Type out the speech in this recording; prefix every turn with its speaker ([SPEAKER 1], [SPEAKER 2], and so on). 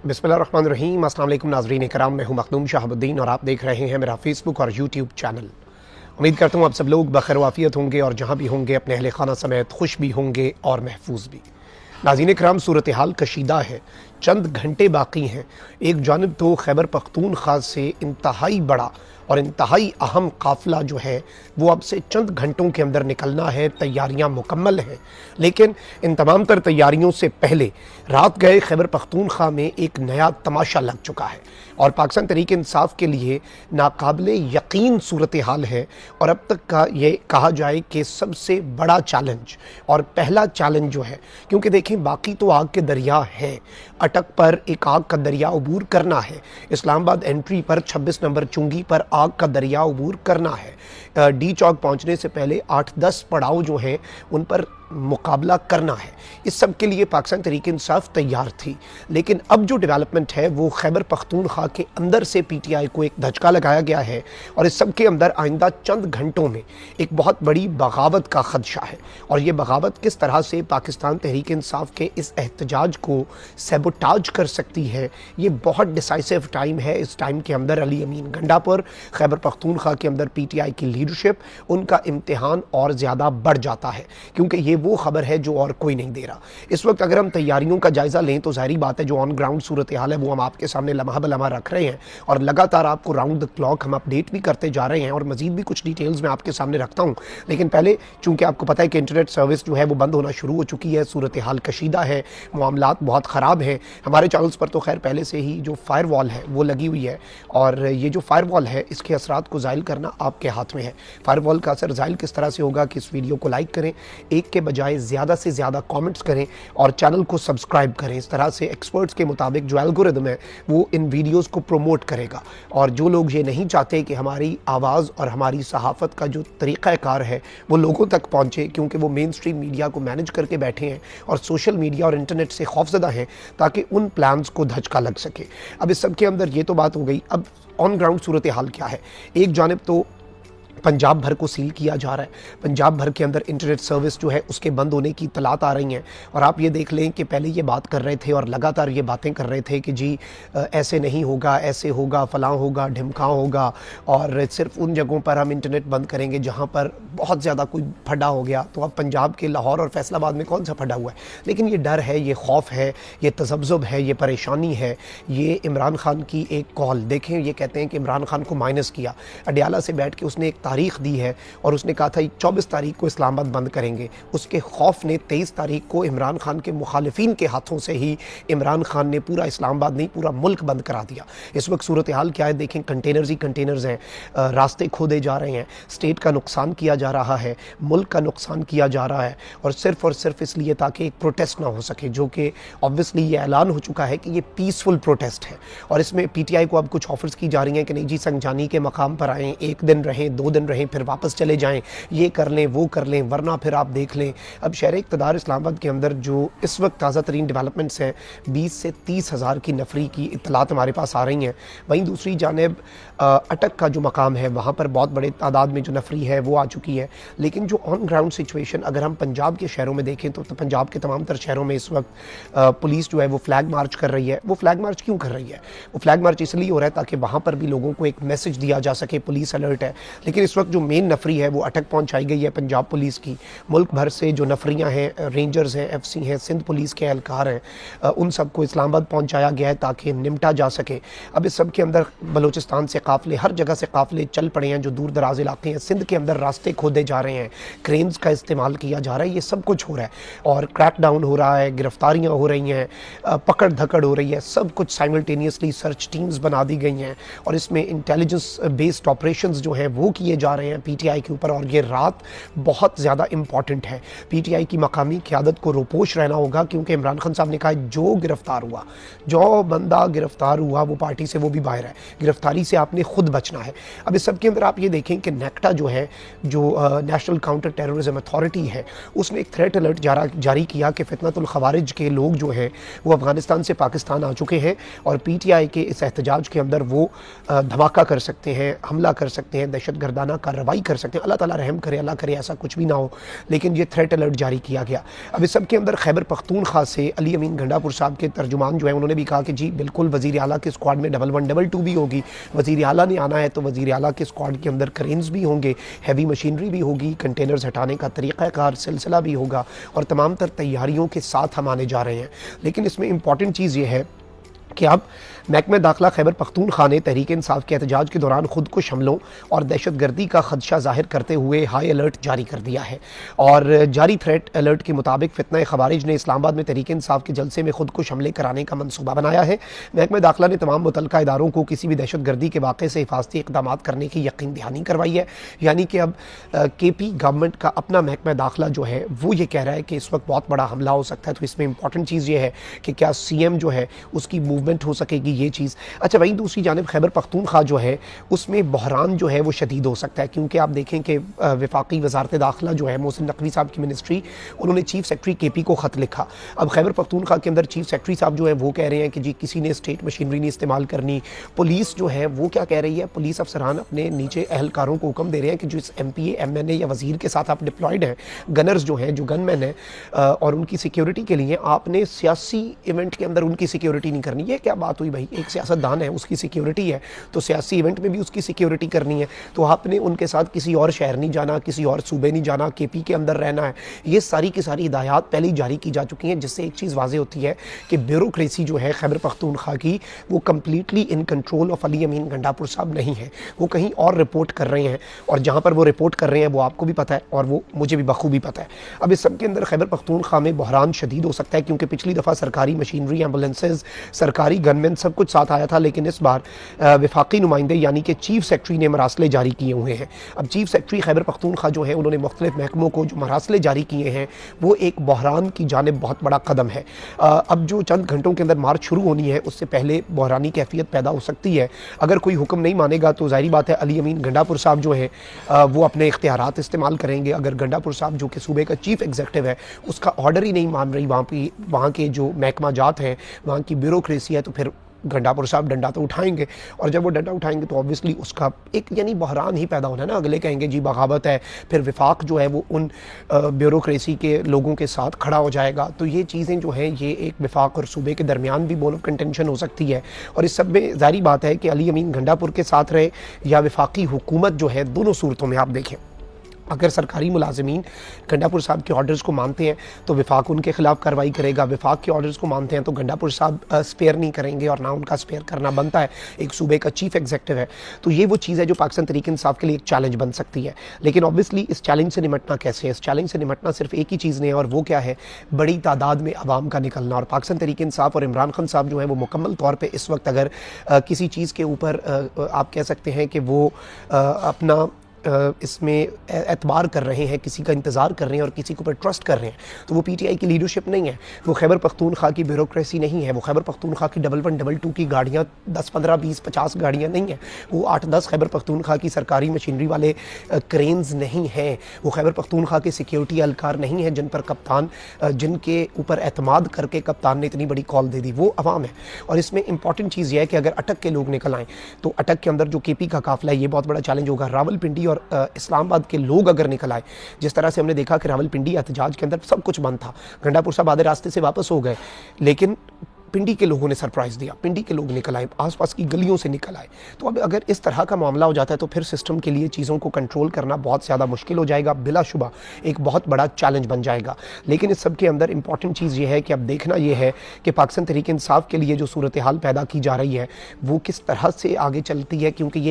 [SPEAKER 1] बिस्मिल्लाहिर्रहमानिर्रहीम। अस्सलाम वालेकुम नाज़रीन कराम, मैं हूं मखदूम शहाबुद्दीन और आप देख रहे हैं मेरा फेसबुक और यूट्यूब चैनल। उम्मीद करता हूं आप सब लोग बखैर वाफियत होंगे और जहां भी होंगे अपने अहले खाना समेत खुश भी होंगे और महफूज भी। नाज़रीन कराम, सूरत हाल कशीदा है, चंद घंटे बाकी हैं। एक जानिब तो खैबर पख्तूनख्वा से इंतहाई बड़ा और इंतहाई अहम काफ़िला जो है वो अब से चंद घंटों के अंदर निकलना है, तैयारियां मुकम्मल हैं। लेकिन इन तमाम तर तैयारियों से पहले रात गए खैबर पख्तूनख्वा में एक नया तमाशा लग चुका है और पाकिस्तान तहरीक इंसाफ के लिए नाकाबिले यकीन सूरत हाल है और अब तक का ये कहा जाए कि सबसे बड़ा चैलेंज और पहला चैलेंज जो है, क्योंकि देखें बाकी तो आग के दरिया हैं, अटक पर एक आग का दरिया अबूर करना है, इस्लामाबाद एंट्री पर 26 नंबर चुंगी पर आग का दरिया अबूर करना है, डी चौक पहुंचने से पहले 8-10 पड़ाव जो हैं उन पर मुकाबला करना है। इस सब के लिए पाकिस्तान तहरीक इंसाफ तैयार थी। लेकिन अब जो डेवलपमेंट है वो खैबर पख्तूनख्वा के अंदर से पीटीआई को एक धचका लगाया गया है और इस सब के अंदर आइंदा चंद घंटों में एक बहुत बड़ी बगावत का खदशा है। और ये बगावत किस तरह से पाकिस्तान तहरीक इंसाफ के इस एहतजाज को सैबोटाज कर सकती है, ये बहुत डिसाइसिव टाइम है। इस टाइम के अंदर अली अमीन गंडापुर, खैबर पख्तूनख्वा के अंदर पीटीआई की लीडरशिप, उनका इम्तिहान और ज़्यादा बढ़ जाता है, क्योंकि ये वो खबर है जो और कोई नहीं दे रहा। इस वक्त अगर हम तैयारियों का जायजा लें तो जाहिर बात है जो ऑन ग्राउंड सूरत हाल है वो हम आपके सामने लम्हा बलम्हा रख रहे हैं और लगातार आपको राउंड द क्लॉक हम अपडेट भी करते जा रहे हैं और मजीद भी कुछ डिटेल्स मैं आपके सामने रखता हूं। लेकिन पहले चूंकि आपको पता है कि इंटरनेट सर्विस जो है वो बंद होना शुरू हो चुकी है, सूरत हाल कशीदा है, मामलात बहुत ख़राब हैं। हमारे चैनल्स पर तो खैर पहले से ही जो फायर वॉल है वो लगी हुई है और ये जो फायर वॉल है इसके असरात को ज़ाइल करना आपके हाथ में है। फायर वॉल का असर ज़ाइल किस तरह से होगा कि इस वीडियो को लाइक करें, एक के बजाय ज़्यादा से ज़्यादा कमेंट्स करें और चैनल को सब्सक्राइब करें। इस तरह से एक्सपर्ट्स के मुताबिक जो एल्गोरिदम है वो इन वीडियोस को प्रमोट करेगा और जो लोग ये नहीं चाहते कि हमारी आवाज़ और हमारी सहाफ़त का जो तरीक़ाकार है वो लोगों तक पहुँचे, क्योंकि वो मेन स्ट्रीम मीडिया को मैनेज करके बैठे हैं और सोशल मीडिया और इंटरनेट से खौफज़दा हैं, ताकि उन प्लान्स को धचका लग सके। अब इस सब के अंदर ये तो बात हो गई। अब ऑन ग्राउंड सूरत हाल क्या है? एक जानिब तो पंजाब भर को सील किया जा रहा है, पंजाब भर के अंदर इंटरनेट सर्विस जो है उसके बंद होने की इत्तलात आ रही हैं और आप ये देख लें कि पहले ये बात कर रहे थे और लगातार ये बातें कर रहे थे कि जी ऐसे नहीं होगा, ऐसे होगा, फलां होगा, ढिमका होगा और सिर्फ उन जगहों पर हम इंटरनेट बंद करेंगे जहाँ पर बहुत ज़्यादा कोई फटा हो गया। तो अब पंजाब के लाहौर और फैसलाबाद में कौन सा फटा हुआ है? लेकिन ये डर है, ये खौफ है, ये तज़ब्ज़ुब है, ये परेशानी है, ये इमरान खान की एक कॉल। देखें, ये कहते हैं कि इमरान खान को माइनस किया, अडियाला से बैठ के उसने एक तारीख दी है और उसने कहा था 24 तारीख को इस्लामाबाद बंद करेंगे। उसके खौफ ने 23 तारीख को इमरान खान के मुखालिफिन के हाथों से ही इमरान खान ने पूरा इस्लामाबाद नहीं पूरा मुल्क बंद करा दिया। इस वक्त सूरत हाल क्या है देखें, कंटेनर्स ही कंटेनर्स हैं, रास्ते खोदे जा रहे हैं, स्टेट का नुकसान किया जा रहा है, मुल्क का नुकसान किया जा रहा है और सिर्फ इसलिए ताकि एक प्रोटेस्ट ना हो सके, जो कि ऑब्वियसली ये ऐलान हो चुका है कि ये पीसफुल प्रोटेस्ट है। और इसमें पीटीआई को अब कुछ ऑफर्स की जा रही हैं कि नहीं जी, संजानी के मकाम पर आएँ, 1 दिन रहें, 2 दिन रहें, फिर वापस चले जाएं, ये कर लें, वो कर लें, वरना फिर आप देख लें। अब शहर इक़्तिदार इस्लामाबाद के अंदर जो इस वक्त ताज़ा तरीन डेवलपमेंट्स हैं, 20 से 30 हज़ार की नफरी की इत्तलात हमारे पास आ रही हैं। वहीं दूसरी जानिब अटक का जो मकाम है वहाँ पर बहुत बड़े तादाद में जो नफरी है वो आ चुकी है। लेकिन जो ऑन ग्राउंड सिचुएशन अगर हम पंजाब के शहरों में देखें तो पंजाब के तमाम तर शहरों में इस वक्त पुलिस जो है वो फ्लैग मार्च कर रही है। वो फ्लैग मार्च क्यों कर रही है? वो फ्लैग मार्च इसलिए हो रहा है ताकि वहाँ पर भी लोगों को एक मैसेज दिया जा सके, पुलिस अलर्ट है। लेकिन इस वक्त जो मेन नफरी है वो अटक पहुंचाई गई है पंजाब पुलिस की। मुल्क भर से जो नफरियां हैं, रेंजर्स हैं, एफसी हैं, सिंध पुलिस के एहलकार हैं, उन सबको इस्लामाबाद पहुंचाया गया है ताकि निमटा जा सके। अब इस सब के अंदर बलूचिस्तान से काफ़िले, हर जगह से काफ़िले चल पड़े हैं जो दूर दराज इलाके हैं। सिंध के अंदर रास्ते खोदे जा रहे हैं, क्रेन्स का इस्तेमाल किया जा रहा है, ये सब कुछ हो रहा है और क्रैक डाउन हो रहा है, गिरफ्तारियाँ हो रही हैं, पकड़ धकड़ हो रही है, सब कुछ साइमल्टेनियसली सर्च टीम्स बना दी गई हैं और इसमें इंटेलिजेंस बेस्ड ऑपरेशंस जो हैं वो किए जा रहे हैं पीटीआई के ऊपर। और ये रात बहुत ज़्यादा इंपॉर्टेंट है, पीटीआई की मकामी क़यादत को रोपोश रहना होगा, क्योंकि इमरान खान साहब ने कहा जो गिरफ्तार हुआ, जो बंदा गिरफ्तार हुआ वो पार्टी से वो भी बाहर है, गिरफ्तारी से आपने खुद बचना है। अब इस सब के अंदर आप ये देखें कि नेक्टा जो है, जो नेशनल काउंटर टेररिज्म अथॉरिटी है, उसने एक थ्रेट अलर्ट जारी किया कि फितनतुल खवारिज के लोग जो हैं वो अफगानिस्तान से पाकिस्तान आ चुके हैं और पीटीआई के इस एहतजाज के अंदर वो धमाका कर सकते हैं, हमला कर सकते हैं, दहशतगर्दाना कायदाना कार्रवाई कर सकते हैं। अल्लाह ताला रहम करे, अल्लाह करे ऐसा कुछ भी ना हो, लेकिन ये थ्रेट अलर्ट जारी किया गया। अब इस सब के अंदर खैबर पख्तूनख्वा से अली अमीन गंडापुर साहब के तर्जुमान जो है उन्होंने भी कहा कि जी बिल्कुल वज़ीर आला के स्क्वाड में 1112 भी होगी, वज़ीर आला ने आना है तो वज़ीर आला के स्क्वाड के अंदर क्रेन्स भी होंगे, हैवी मशीनरी भी होगी, कंटेनर्स हटाने का तरीक़ाकार सिलसिला भी होगा और तमाम तर तैयारियों के साथ हम आने जा रहे हैं। लेकिन इसमें इंपॉर्टेंट चीज़ ये है कि अब महकमा दाखिला खैबर पख्तूनख्वा ने तहरीक इंसाफ के एहतजाज के दौरान खुदकुश हमलों और दहशत गर्दी का खदशा ज़ाहिर करते हुए हाई अलर्ट जारी कर दिया है। और जारी थ्रेट अलर्ट के मुताबिक फितना खवारिज ने इस्लामाबाद में तहरीक इंसाफ के जलसे में खुदकुश हमले कराने का मनसूबा बनाया है। महकमा दाखिला ने तमाम मुतल्लिका इदारों को किसी भी दहशत गर्दी के वाक़े से हिफाजती इक़दाम करने की यकीन दहानी करवाई है। यानी कि अब KP गवर्नमेंट का अपना महकमा दाखिला जो है वो ये कह रहा है कि इस वक्त बहुत बड़ा हमला हो सकता है। तो इसमें इंपॉर्टेंट चीज़ ये है कि क्या CM जो है उसकी मूवमेंट हो सकेगी, ये चीज़। अच्छा, वहीं दूसरी जानिब खैबर पख्तूनख्वा जो है उसमें बहरान जो है वो शदीद हो सकता है, क्योंकि आप देखें कि वफाकी वजारत दाखिला जो है मोहसिन नकवी साहब की मिनिस्ट्री, उन्होंने चीफ सेक्रेटरी KP को ख़त लिखा। अब खैबर पख्तूनख्वा के अंदर चीफ सेक्रेटरी साहब जो है वो कह रहे हैं कि जी किसी ने स्टेट मशीनरी नहीं इस्तेमाल करनी। पुलिस जो है वो क्या कह रही है, पुलिस अफसरान अपने नीचे एहलकारों को हुक्म दे रहे हैं कि जो इस MPA MNA या वज़ीर के साथ आप डिप्लॉयड हैं, गनर्स जो हैं, जो गनमैन हैं, और उनकी सिक्योरिटी के लिए आपने सियासी इवेंट के अंदर उनकी सिक्योरिटी नहीं करनी। ये क्या बात हुई भाई? एक सियासतदान है, उसकी सिक्योरिटी है, तो सियासी इवेंट में भी उसकी सिक्योरिटी करनी है, तो आपने उनके साथ किसी और शहर नहीं जाना, किसी और सूबे नहीं जाना, KP के अंदर रहना है। ये सारी की सारी हिदायत पहले ही जारी की जा चुकी हैं, जिससे एक चीज़ वाज़ेह होती है कि ब्यूरोक्रेसी जो है खैबर पख्तूनख्वा की वो completely in control of Ali Amin Gandapur साहब नहीं है। वो कहीं और रिपोर्ट कर रहे हैं, और जहाँ पर वो रिपोर्ट कर रहे हैं वो आपको भी पता है और वो मुझे भी बखूबी पता है। अब इस सब के अंदर खैबर पख्तूनख्वा में बहरान शदीद हो सकता है, क्योंकि पिछली दफ़ा सरकारी मशीनरी, एम्बुलेंसेज, सरकारी गनमैन सब कुछ साथ आया था, लेकिन इस बार वफाकी नुमाइंदे यानी कि चीफ सेक्रेटरी ने मरासले जारी किए हुए हैं। अब चीफ सेक्रेटरी खैबर पख्तूनख्वा जो है उन्होंने मुख्तलिफ महकमों को जो मरासले जारी किए हैं वो एक बहरान की जानिब बहुत बड़ा कदम है। अब जो चंद घंटों के अंदर मार्च शुरू होनी है उससे पहले बहरानी कैफियत पैदा हो सकती है। अगर कोई हुक्म नहीं मानेगा तो ज़ाहिर बात है अली अमीन गंडापुर साहब जो है वो अपने इख्तियारात इस्तेमाल करेंगे। अगर गंडापुर साहब जो कि सूबे का चीफ एग्जीक्यूटिव है उसका ऑर्डर ही नहीं मान रही वहाँ के जो महकमा जात हैं, वहाँ की ब्यूरोक्रेसी है, तो फिर गंडापुर साहब डंडा तो उठाएंगे, और जब वो डंडा उठाएंगे तो ऑब्वियसली उसका एक यानी बहरान ही पैदा होना है ना। अगले कहेंगे जी बगावत है, फिर विफाक जो है वो उन ब्यूरोक्रेसी के लोगों के साथ खड़ा हो जाएगा। तो ये चीज़ें जो हैं ये एक विफाक और सूबे के दरमियान भी बोन ऑफ कंटेंशन हो सकती है। और इस सब में जारी बात है कि अली अमीन गंडापुर के साथ रहे या विफाकी हुकूमत जो है, दोनों सूरतों में आप देखें, अगर सरकारी मुलाजमीन गंडापुर साहब के ऑर्डर्स को मानते हैं तो विफाक उनके खिलाफ कार्रवाई करेगा, विफाक के ऑर्डर्स को मानते हैं तो गंडापुर साहब स्पेयर नहीं करेंगे, और ना उनका स्पेयर करना बनता है, एक सूबे का चीफ एग्जीक्यूटिव है। तो ये वो चीज़ है जो पाकिस्तान तहरीक इंसाफ के लिए एक चैलेंज बन सकती है। लेकिन ऑब्वियसली इस चैलेंज से निमटना कैसे है? इस चैलेंज से निमटना सिर्फ एक ही चीज़ नहीं है, और वो क्या है? बड़ी तादाद में आवाम का निकलना। और पाकिस्तान तहरीक इंसाफ और इमरान खान साहब जो है वो मुकम्मल तौर पर इस वक्त अगर किसी चीज़ के ऊपर आप कह सकते हैं कि वो अपना इसमें एतबार कर रहे हैं, किसी का इंतज़ार कर रहे हैं और किसी के ऊपर ट्रस्ट कर रहे हैं, तो वो PTI की लीडरशिप नहीं है, वो खैबर पख्तूनख्वा की ब्यूरोक्रेसी नहीं है, वो खैबर पख्तूनख्वा की 1112 की गाड़ियाँ 10, 15, 20, 50 गाड़ियाँ नहीं हैं, वो 8, 10 खैबर पख्तूनख्वा की सरकारी मशीनरी वाले क्रेन्स नहीं हैं, वो खैबर पख्तूनख्वा के सिक्योरिटी एहलकार नहीं हैं जिन पर कप्तान, जिनके ऊपर एतमाद करके कप्तान ने इतनी बड़ी कॉल दे दी, वो अवाम है। और इसमें इंपॉर्टेंट चीज़ यह है कि अगर अटक के लोग निकल आएँ तो अटक के अंदर जो KP का काफिला है ये बहुत बड़ा चैलेंज होगा। रावलपिंडी और इस्लामाबाद के लोग अगर निकल आए, जिस तरह से हमने देखा कि रावलपिंडी एहतजाज के अंदर सब कुछ बंद था, गंडापुर साहब आधे रास्ते से वापस हो गए, लेकिन पिंडी के लोगों ने सरप्राइज़ दिया, पिंडी के लोग निकल आए, आसपास की गलियों से निकल आए। तो अब अगर इस तरह का मामला हो जाता है तो फिर सिस्टम के लिए चीज़ों को कंट्रोल करना बहुत ज़्यादा मुश्किल हो जाएगा, बिलाशुबा एक बहुत बड़ा चैलेंज बन जाएगा। लेकिन इस सब के अंदर इंपॉर्टेंट चीज़ ये है कि अब देखना ये है कि पाकिस्तान तहरीक इंसाफ के लिए जो सूरत हाल पैदा की जा रही है वो किस तरह से आगे चलती है, क्योंकि ये